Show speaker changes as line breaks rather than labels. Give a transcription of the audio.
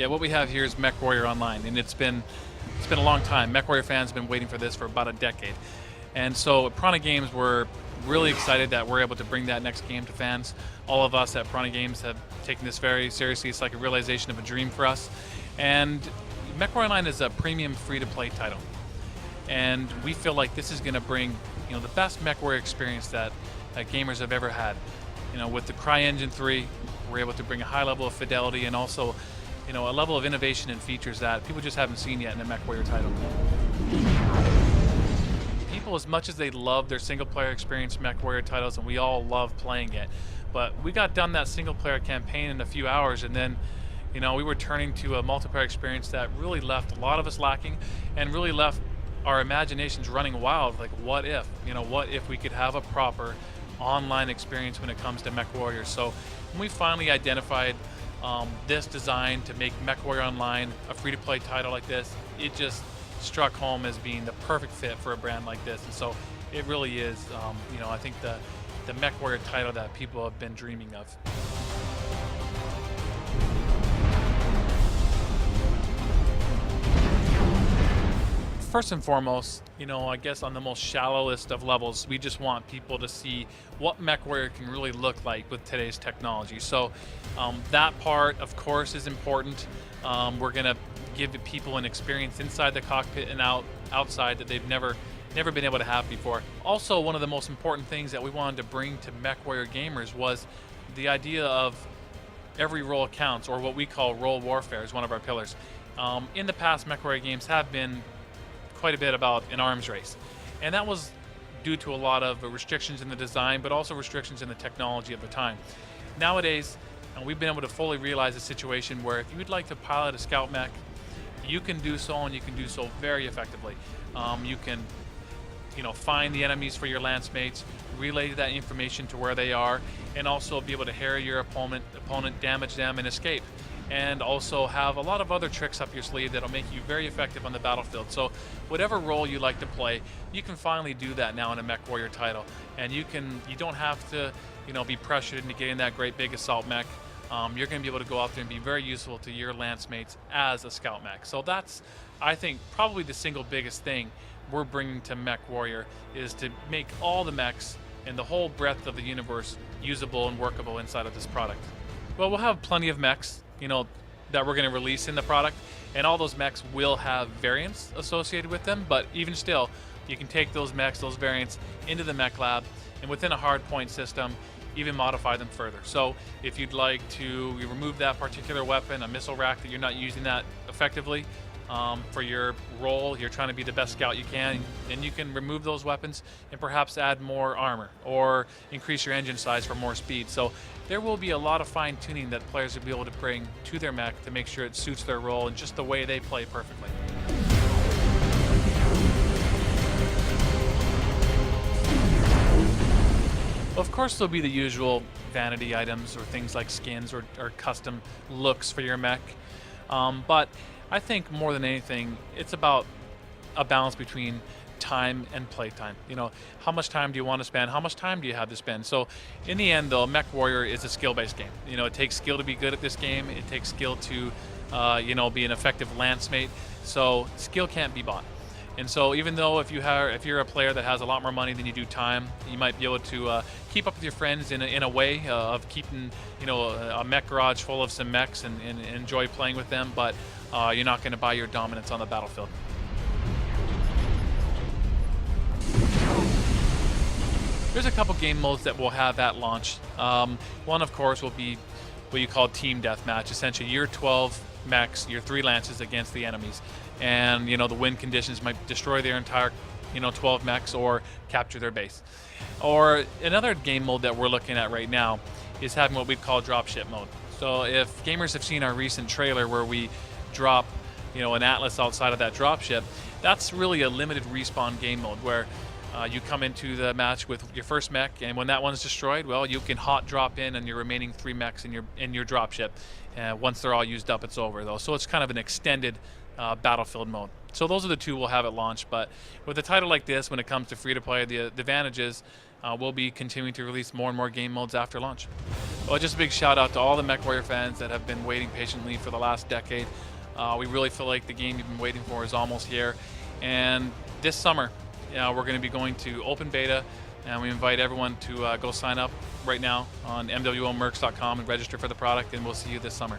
Yeah, what we have here is MechWarrior Online, and it's been a long time. MechWarrior fans have been waiting for this for about a decade, and so at Piranha Games we're really excited that we're able to bring that next game to fans. All of us at Piranha Games have taken this very seriously. It's like a realization of a dream for us, and MechWarrior Online is a premium free-to-play title, and we feel like this is going to bring the best MechWarrior experience that gamers have ever had. With the CryEngine 3, we're able to bring a high level of fidelity and also a level of innovation and features that people just haven't seen yet in a MechWarrior title. People, as much as they love their single-player experience in MechWarrior titles, and we all love playing it, but we got done that single-player campaign in a few hours, and then we were turning to a multiplayer experience that really left a lot of us lacking and really left our imaginations running wild. Like, what if? What if we could have a proper online experience when it comes to MechWarrior? So when we finally identified this design to make MechWarrior Online a free-to-play title like this, it just struck home as being the perfect fit for a brand like this. And so it really is, I think the MechWarrior title that people have been dreaming of. First and foremost, I guess on the most shallowest of levels, we just want people to see what MechWarrior can really look like with today's technology. So that part, of course, is important. We're going to give people an experience inside the cockpit and outside that they've never been able to have before. Also, one of the most important things that we wanted to bring to MechWarrior gamers was the idea of every role counts, or what we call role warfare is one of our pillars. In the past, MechWarrior games have been quite a bit about an arms race, and that was due to a lot of restrictions in the design, but also restrictions in the technology of the time. Nowadays, we've been able to fully realize a situation where if you would like to pilot a scout mech, you can do so, and you can do so very effectively. You can find the enemies for your lance mates, relay that information to where they are, and also be able to harry your opponent, damage them, and escape. And also have a lot of other tricks up your sleeve that'll make you very effective on the battlefield. So whatever role you like to play, you can finally do that now in a MechWarrior title. And you don't have to be pressured into getting that great big assault mech. You're going to be able to go out there and be very useful to your lance mates as a scout mech. So that's, I think, probably the single biggest thing we're bringing to MechWarrior, is to make all the mechs and the whole breadth of the universe usable and workable inside of this product. Well, we'll have plenty of mechs that we're going to release in the product, and all those mechs will have variants associated with them, but even still, you can take those mechs, those variants, into the mech lab, and within a hardpoint system, even modify them further. So if you'd like to remove that particular weapon, a missile rack that you're not using that effectively, for your role, you're trying to be the best scout you can, and you can remove those weapons and perhaps add more armor or increase your engine size for more speed. So there will be a lot of fine tuning that players will be able to bring to their mech to make sure it suits their role and just the way they play perfectly. Of course, there'll be the usual vanity items or things like skins or custom looks for your mech, but I think more than anything, it's about a balance between time and playtime. How much time do you want to spend? How much time do you have to spend? So in the end, though, MechWarrior is a skill-based game. It takes skill to be good at this game. It takes skill to, be an effective lance mate. So skill can't be bought. And so even though if you're a player that has a lot more money than you do time, you might be able to keep up with your friends in a way of keeping a mech garage full of some mechs and enjoy playing with them, but you're not going to buy your dominance on the battlefield. There's a couple game modes that we'll have at launch. One, of course, will be what you call team deathmatch. Essentially, your 12 mechs, your 3 lances against the enemies, and the win conditions might destroy their entire 12 mechs or capture their base. Or another game mode that we're looking at right now is having what we call dropship mode. So if gamers have seen our recent trailer where we drop an Atlas outside of that dropship, that's really a limited respawn game mode where you come into the match with your first mech, and when that one's destroyed, well, you can hot drop in on your remaining 3 mechs in your dropship. Once they're all used up, it's over, though. So it's kind of an extended battlefield mode. So those are the two we'll have at launch. But with a title like this, when it comes to free-to-play, the advantage is we'll be continuing to release more and more game modes after launch. Well, just a big shout out to all the MechWarrior fans that have been waiting patiently for the last decade. We really feel like the game you've been waiting for is almost here. And this summer, we're going to be going to open beta, and we invite everyone to go sign up right now on mwlmercs.com and register for the product, and we'll see you this summer.